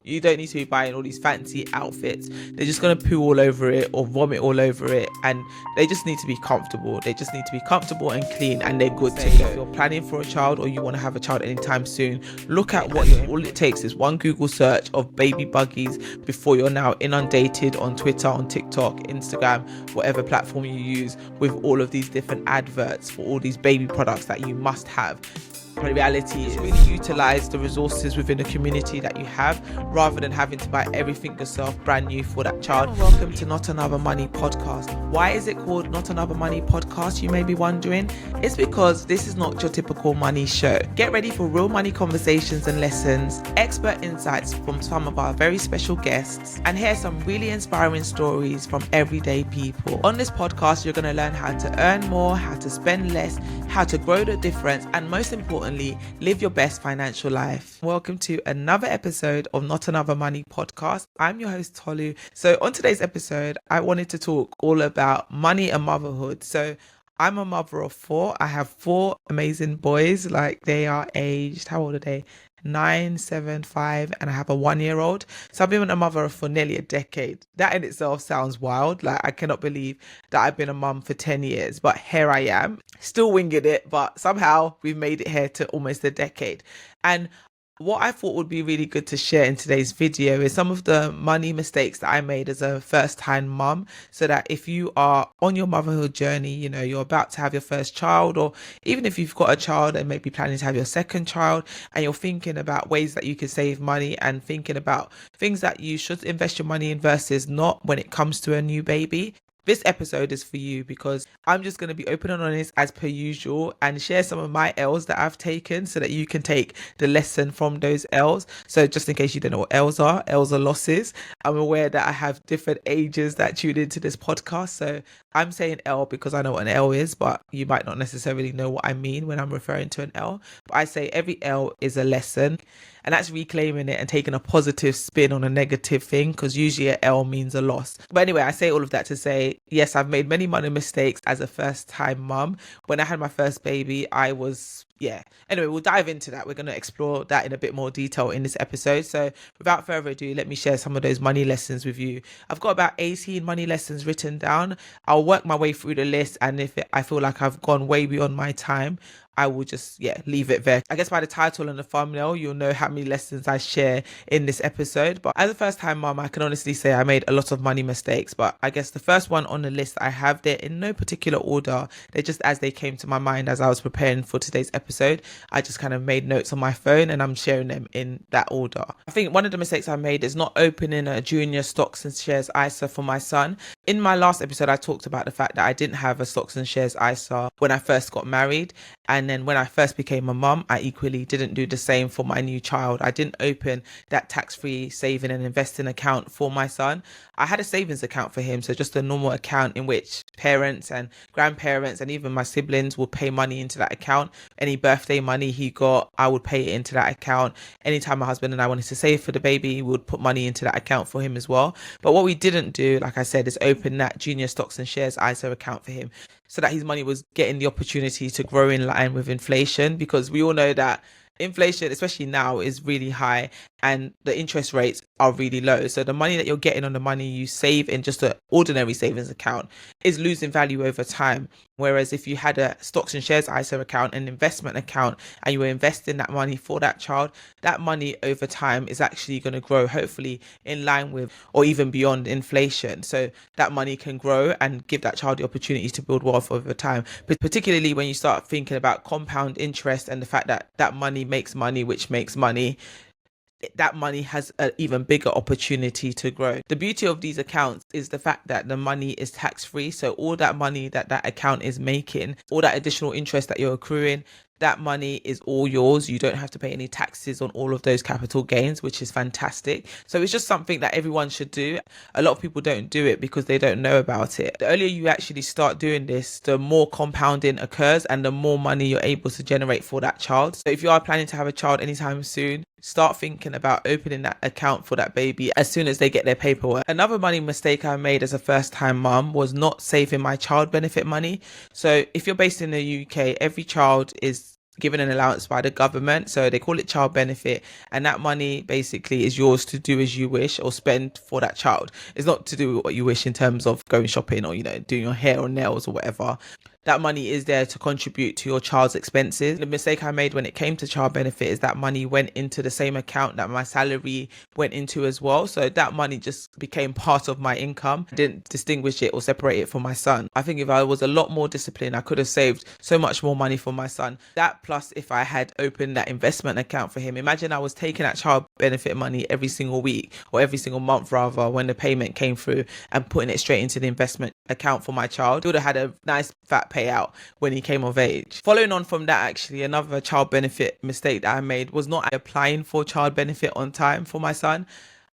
You don't need to be buying all these fancy outfits. They're just going to poo all over it or vomit all over it, and they just need to be comfortable. They just need to be comfortable and clean, and they're good to go. If you're planning for a child or you want to have a child anytime soon, look at what all it takes is one Google search of baby buggies before you're now inundated on Twitter, on TikTok, Instagram, whatever platform you use, with all of these different adverts for all these baby products that you must have. The reality is really utilize the resources within the community that you have rather than having to buy everything yourself brand new for that child. Welcome to Not Another Money Podcast. Why is it called Not Another Money Podcast, you may be wondering? It's because this is not your typical money show. Get ready for real money conversations and lessons, expert insights from some of our very special guests, and hear some really inspiring stories from everyday people. On this podcast, you're going to learn how to earn more, how to spend less, how to grow the difference, and most importantly, live your best financial life. Welcome to another episode of Not Another Money Podcast. I'm your host, Tolu. So on today's episode, I wanted to talk all about money and motherhood. So I'm a mother of 4. I have 4 amazing boys. Like, they are aged, how old are they? 9, 7, 5, and I have a 1-year-old. So I've been a mother for nearly a decade. That in itself sounds wild. Like, I cannot believe that I've been a mum for 10 years, but here I am, still winging it, but somehow we've made it here to almost a decade. And what I thought would be really good to share in today's video is some of the money mistakes that I made as a first-time mum, so that if you are on your motherhood journey, you know, you're about to have your first child, or even if you've got a child and maybe planning to have your second child, and you're thinking about ways that you can save money and thinking about things that you should invest your money in versus not when it comes to a new baby. This episode is for you, because I'm just going to be open and honest as per usual and share some of my L's that I've taken so that you can take the lesson from those L's. So just in case you don't know what L's are losses. I'm aware that I have different ages that tune into this podcast. So I'm saying L because I know what an L is, but you might not necessarily know what I mean when I'm referring to an L. But I say every L is a lesson. And that's reclaiming it and taking a positive spin on a negative thing, because usually an L means a loss. But anyway, I say all of that to say, yes, I've made many money mistakes as a first-time mum. When I had my first baby, Anyway, we'll dive into that. We're going to explore that in a bit more detail in this episode. So without further ado, let me share some of those money lessons with you. I've got about 18 money lessons written down. I'll work my way through the list, and if I feel like I've gone way beyond my time, I will just, leave it there. I guess by the title and the thumbnail, you'll know how many lessons I share in this episode. But as a first-time mum, I can honestly say I made a lot of money mistakes. But I guess the first one on the list, I have there in no particular order. They're just as they came to my mind as I was preparing for today's episode. I just kind of made notes on my phone and I'm sharing them in that order. I think one of the mistakes I made is not opening a junior stocks and shares ISA for my son. In my last episode, I talked about the fact that I didn't have a stocks and shares ISA when I first got married. And then when I first became a mum, I equally didn't do the same for my new child. I didn't open that tax-free saving and investing account for my son. I had a savings account for him, so just a normal account in which parents and grandparents and even my siblings would pay money into that account. Any birthday money he got, I would pay it into that account. Anytime my husband and I wanted to save for the baby, we would put money into that account for him as well. But what we didn't do, like I said, is open that junior stocks and shares ISA account for him, so that his money was getting the opportunity to grow in line with inflation, because we all know that inflation, especially now, is really high and the interest rates are really low. So the money that you're getting on the money you save in just an ordinary savings account is losing value over time. Whereas if you had a stocks and shares ISA account, an investment account, and you were investing that money for that child, that money over time is actually going to grow, hopefully in line with or even beyond inflation. So that money can grow and give that child the opportunity to build wealth over time. But particularly when you start thinking about compound interest and the fact that that money makes money, which makes money, that money has an even bigger opportunity to grow. The beauty of these accounts is the fact that the money is tax-free. So all that money that account is making, all that additional interest that you're accruing, that money is all yours. You don't have to pay any taxes on all of those capital gains, which is fantastic. So it's just something that everyone should do. A lot of people don't do it because they don't know about it. The earlier you actually start doing this, the more compounding occurs and the more money you're able to generate for that child. So if you are planning to have a child anytime soon, start thinking about opening that account for that baby as soon as they get their paperwork. Another money mistake I made as a first-time mum was not saving my child benefit money. So if you're based in the UK, every child is given an allowance by the government. So they call it child benefit. And that money basically is yours to do as you wish or spend for that child. It's not to do what you wish in terms of going shopping or, doing your hair or nails or whatever. That money is there to contribute to your child's expenses. The mistake I made when it came to child benefit is that money went into the same account that my salary went into as well. So that money just became part of my income. I didn't distinguish it or separate it from my son. I think if I was a lot more disciplined, I could have saved so much more money for my son. That plus if I had opened that investment account for him. Imagine I was taking that child benefit money every single week or every single month rather when the payment came through and putting it straight into the investment account for my child. He would have had a nice fat payout when he came of age. Following on from that, actually, another child benefit mistake that I made was not applying for child benefit on time for my son.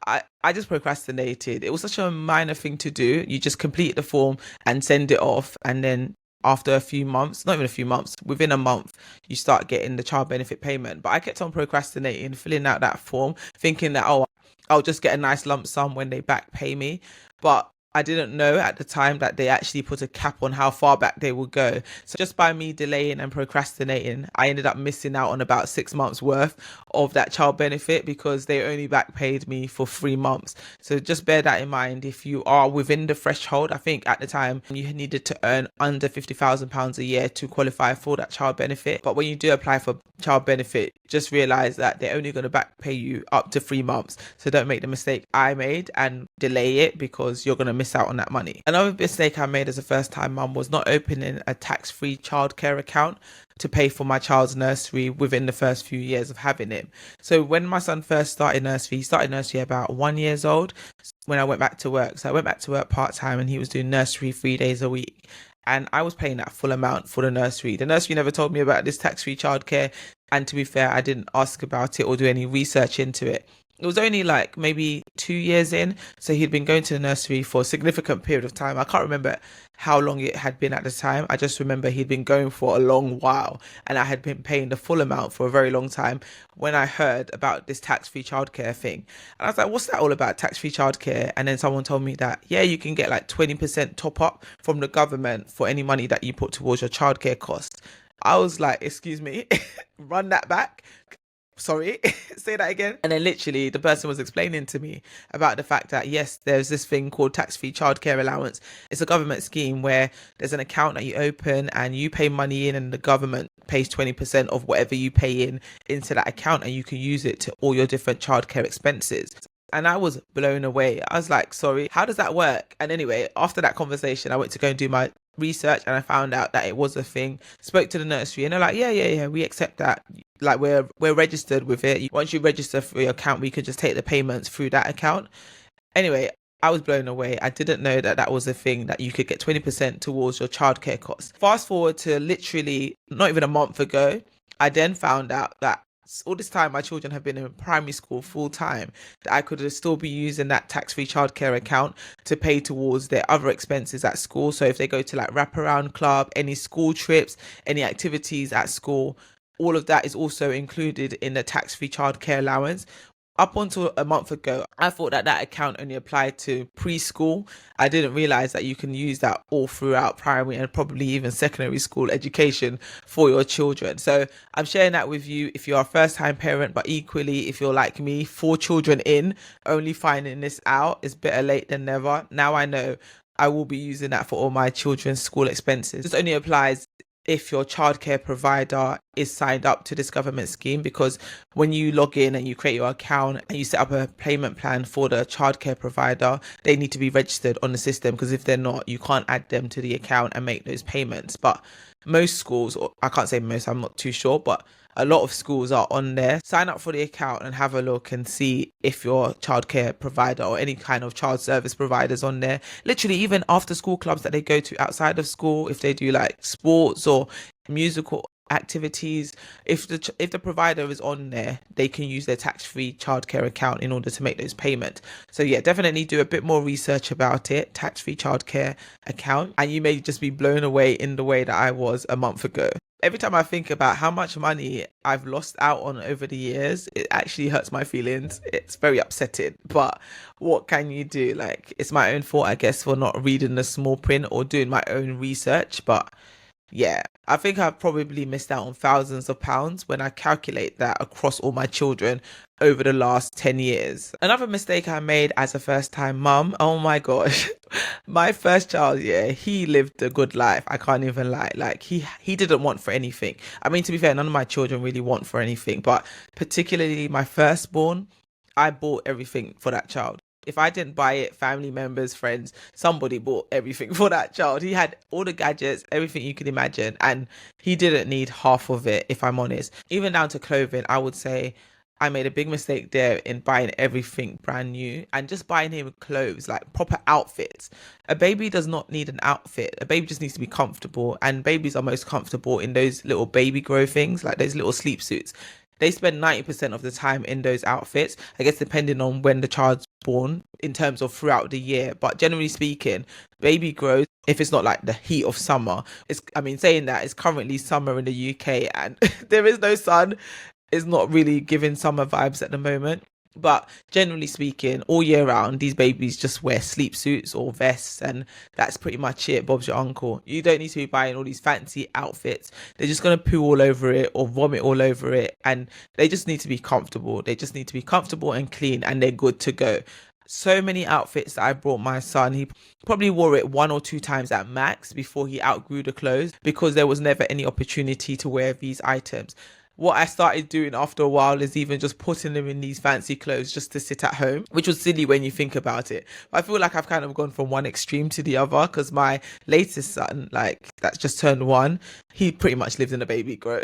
I just procrastinated. It was such a minor thing to do. You just complete the form and send it off, and then after a few months, not even a few months, within a month, you start getting the child benefit payment. But I kept on procrastinating, filling out that form, thinking that, I'll just get a nice lump sum when they back pay me. But I didn't know at the time that they actually put a cap on how far back they would go. So just by me delaying and procrastinating, I ended up missing out on about 6 months worth of that child benefit because they only back paid me for 3 months. So just bear that in mind. If you are within the threshold, I think at the time you needed to earn under £50,000 a year to qualify for that child benefit. But when you do apply for child benefit, just realize that they're only going to back pay you up to 3 months. So don't make the mistake I made and delay it because you're going to miss out on that money. Another mistake I made as a first-time mum was not opening a tax-free childcare account to pay for my child's nursery within the first few years of having him. So when my son first started nursery, he started nursery about 1 year old when I went back to work. So I went back to work part-time and he was doing nursery 3 days a week. And I was paying that full amount for the nursery. The nursery never told me about this tax-free childcare. And to be fair, I didn't ask about it or do any research into it. It was only like maybe 2 years in. So he'd been going to the nursery for a significant period of time. I can't remember how long it had been at the time. I just remember he'd been going for a long while and I had been paying the full amount for a very long time when I heard about this tax-free childcare thing. And I was like, what's that all about, tax-free childcare? And then someone told me that, yeah, you can get like 20% top up from the government for any money that you put towards your childcare costs. I was like, excuse me, run that back. Sorry, say that again. And then literally the person was explaining to me about the fact that yes, there's this thing called tax-free childcare allowance. It's a government scheme where there's an account that you open and you pay money in and the government pays 20% of whatever you pay in into that account and you can use it to all your different childcare expenses. And I was blown away. I was like, sorry, how does that work? And anyway, after that conversation, I went to go and do my research and I found out that it was a thing. Spoke to the nursery and they're like, yeah, we accept that. Like we're registered with it. Once you register for your account, we could just take the payments through that account. Anyway, I was blown away. I didn't know that that was a thing, that you could get 20% towards your childcare costs. Fast forward to literally not even a month ago, I then found out that all this time my children have been in primary school full time, that I could still be using that tax-free childcare account to pay towards their other expenses at school. So if they go to like wraparound club, any school trips, any activities at school, all of that is also included in the tax-free childcare allowance. Up until a month ago, I thought that that account only applied to preschool. I didn't realize that you can use that all throughout primary and probably even secondary school education for your children. So I'm sharing that with you if you're a first-time parent, but equally if you're like me, 4 children in, only finding this out. It's better late than never. Now I know I will be using that for all my children's school expenses. This only applies if your childcare provider is signed up to this government scheme, because when you log in and you create your account and you set up a payment plan for the childcare provider, they need to be registered on the system, because if they're not, you can't add them to the account and make those payments. But most schools, or I can't say most, I'm not too sure, but a lot of schools are on there. Sign up for the account and have a look and see if your childcare provider or any kind of child service providers on there. Literally, even after school clubs that they go to outside of school, if they do like sports or musical activities, if the provider is on there, they can use their tax-free childcare account in order to make those payments. So yeah, definitely do a bit more research about it, tax-free childcare account, and you may just be blown away in the way that I was a month ago. Every time I think about how much money I've lost out on over the years, it actually hurts my feelings. It's very upsetting, but what can you do? Like, it's my own fault, I guess, for not reading the small print or doing my own research. But yeah, I think I've probably missed out on thousands of pounds when I calculate that across all my children over the last 10 years. Another mistake I made as a first time mum, oh my gosh. My first child, yeah, he lived a good life. I can't even lie. Like he didn't want for anything. I mean, to be fair, none of my children really want for anything, but particularly my firstborn, I bought everything for that child. If I didn't buy it, family members, friends, somebody bought everything for that child. He had all the gadgets, everything you could imagine, and he didn't need half of it, if I'm honest. Even down to clothing, I would say I made a big mistake there in buying everything brand new and just buying him clothes, like proper outfits. A baby does not need an outfit. A baby just needs to be comfortable, and babies are most comfortable in those little baby grow things, like those little sleep suits. They spend 90% of the time in those outfits, I guess, depending on when the child's born in terms of throughout the year. But generally speaking, baby grows if it's not like the heat of summer. Saying that, it's currently summer in the UK and there is no sun. It's not really giving summer vibes at the moment. But generally speaking, all year round, these babies just wear sleep suits or vests, and that's pretty much it. Bob's your uncle. You don't need to be buying all these fancy outfits. They're just going to poo all over it or vomit all over it, and they just need to be comfortable. They just need to be comfortable and clean, and they're good to go. So many outfits that I brought my son, he probably wore it 1 or 2 times at max before he outgrew the clothes, because there was never any opportunity to wear these items. What I started doing after a while is even just putting them in these fancy clothes just to sit at home, which was silly when you think about it. But I feel like I've kind of gone from one extreme to the other, because my latest son, like that's just turned 1, he pretty much lives in a baby grow.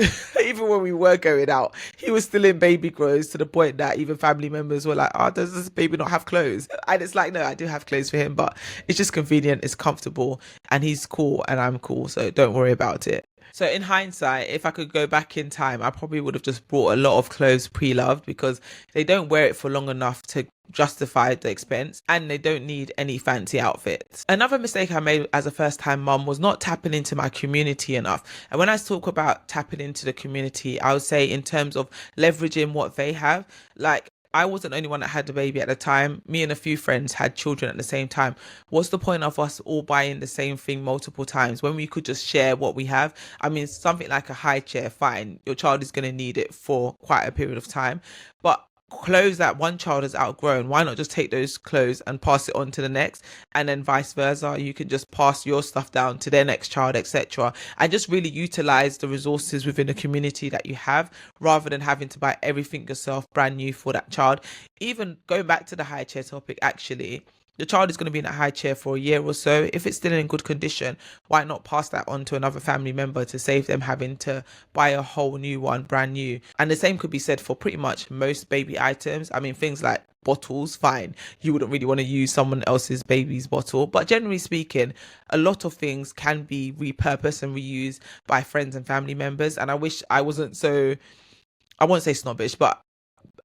Even when we were going out, he was still in baby grows, to the point that even family members were like, oh, does this baby not have clothes? And it's like, no, I do have clothes for him, but it's just convenient, it's comfortable, and he's cool and I'm cool, so don't worry about it. So in hindsight, if I could go back in time, I probably would have just bought a lot of clothes pre-loved, because they don't wear it for long enough to justify the expense, and they don't need any fancy outfits. Another mistake I made as a first time mum was not tapping into my community enough. And when I talk about tapping into the community, I would say in terms of leveraging what they have. Like, I wasn't the only one that had the baby at the time. Me and a few friends had children at the same time. What's the point of us all buying the same thing multiple times when we could just share what we have? I mean, something like a high chair, fine. Your child is going to need it for quite a period of time. But clothes that one child has outgrown, why not just take those clothes and pass it on to the next, and then vice versa? You can just pass your stuff down to their next child, etc., and just really utilize the resources within the community that you have, rather than having to buy everything yourself brand new for that child. Even going back to the high chair topic, actually, the child is going to be in a high chair for a year or so. If it's still in good condition, why not pass that on to another family member to save them having to buy a whole new one, brand new? And the same could be said for pretty much most baby items. I mean, things like bottles, fine. You wouldn't really want to use someone else's baby's bottle. But generally speaking, a lot of things can be repurposed and reused by friends and family members. And I wish I wasn't so, I won't say snobbish, but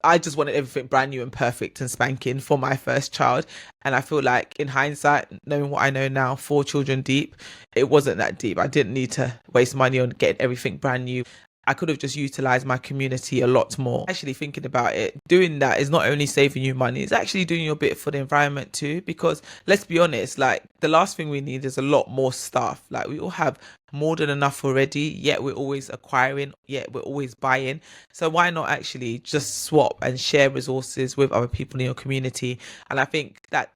I just wanted everything brand new and perfect and spanking for my first child. And I feel like in hindsight, knowing what I know now, 4 children deep, it wasn't that deep. I didn't need to waste money on getting everything brand new. I could have just utilized my community a lot more. Actually, thinking about it, doing that is not only saving you money, it's actually doing your bit for the environment too. Because let's be honest, like, the last thing we need is a lot more stuff. Like, we all have more than enough already, yet we're always acquiring, yet we're always buying. So why not actually just swap and share resources with other people in your community? And I think that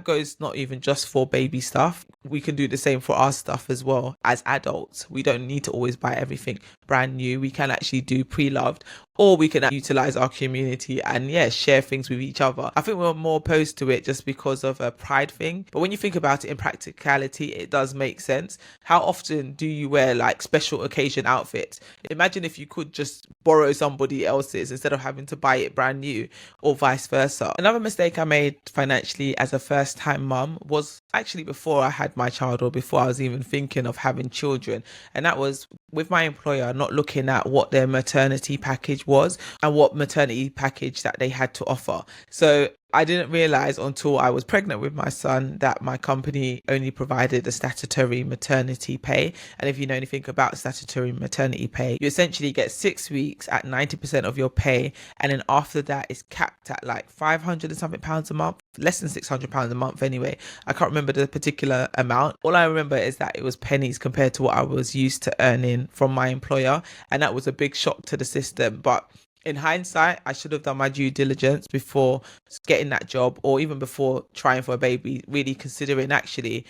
goes not even just for baby stuff. We can do the same for our stuff as well as adults. We don't need to always buy everything brand new. We can actually do pre-loved, or we can utilize our community and share things with each other. I think we're more opposed to it just because of a pride thing. But when you think about it in practicality, it does make sense. How often do you wear like special occasion outfits? Imagine if you could just borrow somebody else's instead of having to buy it brand new, or vice versa. Another mistake I made financially as a first time mum was actually before I had my child, or before I was even thinking of having children. And that was with my employer not looking at what their maternity package was and what maternity package that they had to offer. So I didn't realize until I was pregnant with my son that my company only provided a statutory maternity pay. And if you know anything about statutory maternity pay, you essentially get 6 weeks at 90% of your pay. And then after that, it's capped at like 500 and something pounds a month, less than £600 a month anyway. I can't remember the particular amount. All I remember is that it was pennies compared to what I was used to earning from my employer. And that was a big shock to the system. But in hindsight, I should have done my due diligence before getting that job, or even before trying for a baby, really considering actually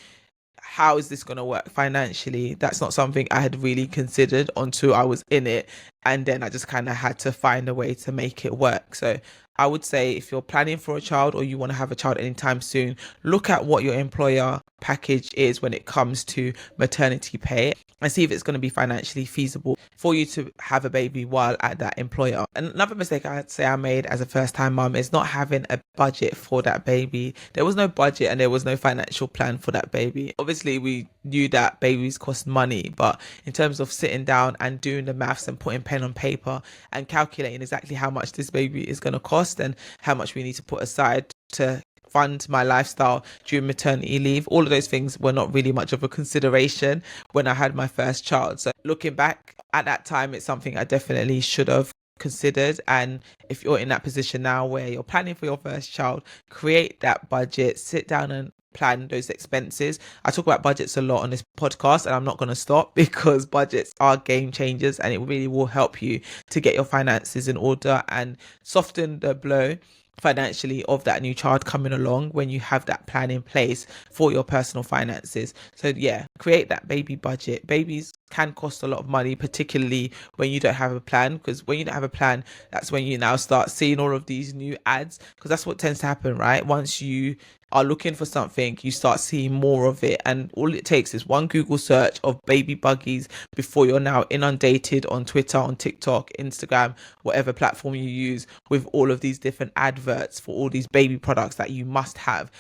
how is this going to work financially. That's not something I had really considered until I was in it, and then I just kind of had to find a way to make it work. So I would say if you're planning for a child or you want to have a child anytime soon, look at what your employer package is when it comes to maternity pay and see if it's going to be financially feasible for you to have a baby while at that employer. And another mistake I'd say I made as a first time mum is not having a budget for that baby. There was no budget and there was no financial plan for that baby. Obviously, we knew that babies cost money, but in terms of sitting down and doing the maths and putting pen on paper and calculating exactly how much this baby is going to cost and how much we need to put aside to fund my lifestyle during maternity leave, all of those things were not really much of a consideration when I had my first child. So looking back at that time, it's something I definitely should have considered. And if you're in that position now where you're planning for your first child, create that budget, sit down and plan those expenses. I talk about budgets a lot on this podcast, and I'm not going to stop because budgets are game changers and it really will help you to get your finances in order and soften the blow financially of that new child coming along when you have that plan in place for your personal finances. So yeah, create that baby budget. Babies can cost a lot of money, particularly when you don't have a plan, because when you don't have a plan, that's when you now start seeing all of these new ads, because that's what tends to happen, right? Once you are looking for something, you start seeing more of it, and all it takes is one Google search of baby buggies before you're now inundated on Twitter, on TikTok, Instagram, whatever platform you use, with all of these different adverts for all these baby products that you must have.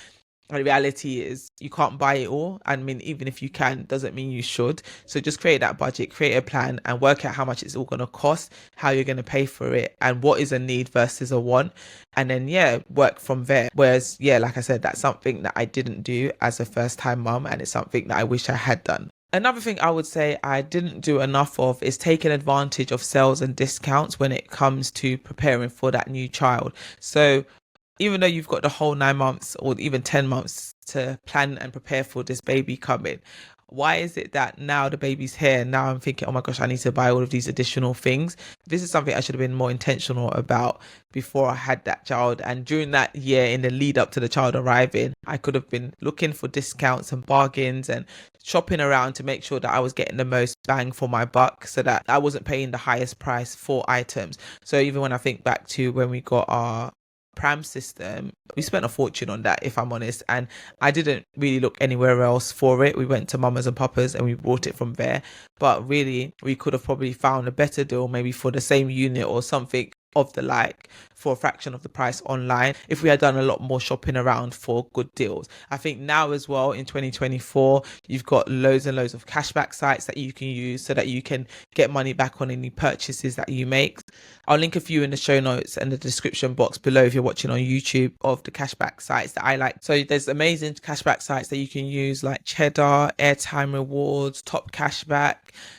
And the reality is you can't buy it all. I mean, even if you can, doesn't mean you should. So just create that budget, create a plan, and work out how much it's all going to cost, how you're going to pay for it, and what is a need versus a want. And then, yeah, work from there. Whereas, yeah, like I said, that's something that I didn't do as a first time mum, and it's something that I wish I had done. Another thing I would say I didn't do enough of is taking advantage of sales and discounts when it comes to preparing for that new child. So even though you've got the whole 9 months or even 10 months to plan and prepare for this baby coming, why is it that now the baby's here and now I'm thinking, oh my gosh, I need to buy all of these additional things? This is something I should have been more intentional about before I had that child. And during that year in the lead up to the child arriving, I could have been looking for discounts and bargains and shopping around to make sure that I was getting the most bang for my buck so that I wasn't paying the highest price for items. So even when I think back to when we got our pram system, we spent a fortune on that, if I'm honest, and I didn't really look anywhere else for it. We went to Mamas and Papas and we bought it from there, but really we could have probably found a better deal, maybe for the same unit or something of the like, for a fraction of the price online, if we had done a lot more shopping around for good deals. I think now as well in 2024 you've got loads and loads of cashback sites that you can use so that you can get money back on any purchases that you make. I'll link a few in the show notes and the description box below if you're watching on YouTube of the cashback sites that I like. So there's amazing cashback sites that you can use like Cheddar, Airtime Rewards, Top Cashback.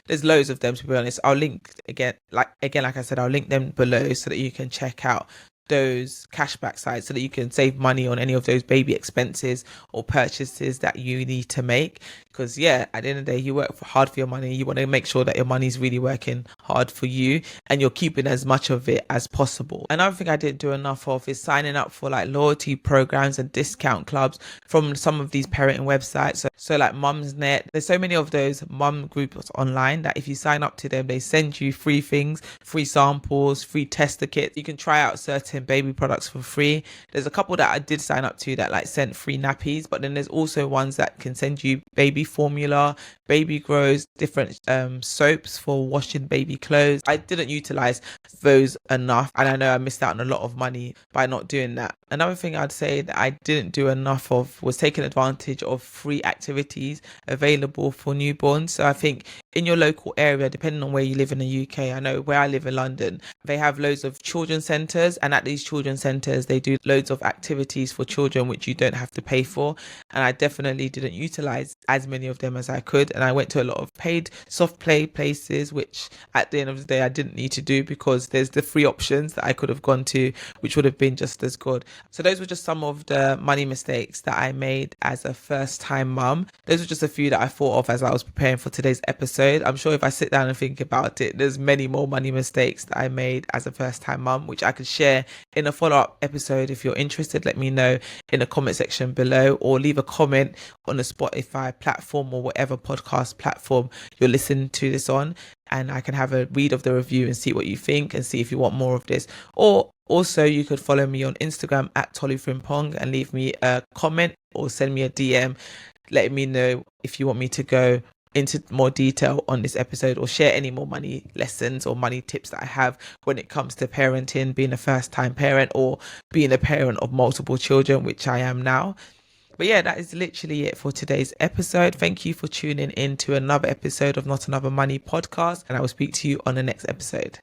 There's loads of them, to be honest. I'll link like I said, I'll link them below so that you can check out those cashback sites so that you can save money on any of those baby expenses or purchases that you need to make. Because yeah, at the end of the day, you work hard for your money. You want to make sure that your money is really working hard for you and you're keeping as much of it as possible. Another thing I didn't do enough of is signing up for like loyalty programs and discount clubs from some of these parenting websites. So like Mumsnet, there's so many of those mum groups online that if you sign up to them, they send you free things, free samples, free tester kits. You can try out certain baby products for free. There's a couple that I did sign up to that like sent free nappies, but then there's also ones that can send you baby formula, baby grows, different soaps for washing baby clothes. I didn't utilize those enough, and I know I missed out on a lot of money by not doing that. Another thing I'd say that I didn't do enough of was taking advantage of free activities available for newborns. So I think in your local area, depending on where you live in the UK, I know where I live in London, they have loads of children's centres, and at these children's centres they do loads of activities for children which you don't have to pay for, and I definitely didn't utilise as many of them as I could, and I went to a lot of paid soft play places which at the end of the day I didn't need to do, because there's the free options that I could have gone to which would have been just as good. So those were just some of the money mistakes that I made as a first time mum. Those were just a few that I thought of as I was preparing for today's episode. I'm sure if I sit down and think about it, there's many more money mistakes that I made as a first time mum, which I could share in a follow-up episode. If you're interested, let me know in the comment section below, or leave a comment on the Spotify platform or whatever podcast platform you're listening to this on, and I can have a read of the review and see what you think and see if you want more of this. Or also you could follow me on Instagram at Tolufrimpong and leave me a comment or send me a DM letting me know if you want me to go into more detail on this episode, or share any more money lessons or money tips that I have when it comes to parenting, being a first time parent or being a parent of multiple children, which I am now. But yeah, that is literally it for today's episode. Thank you for tuning in to another episode of Not Another Money podcast, and I will speak to you on the next episode.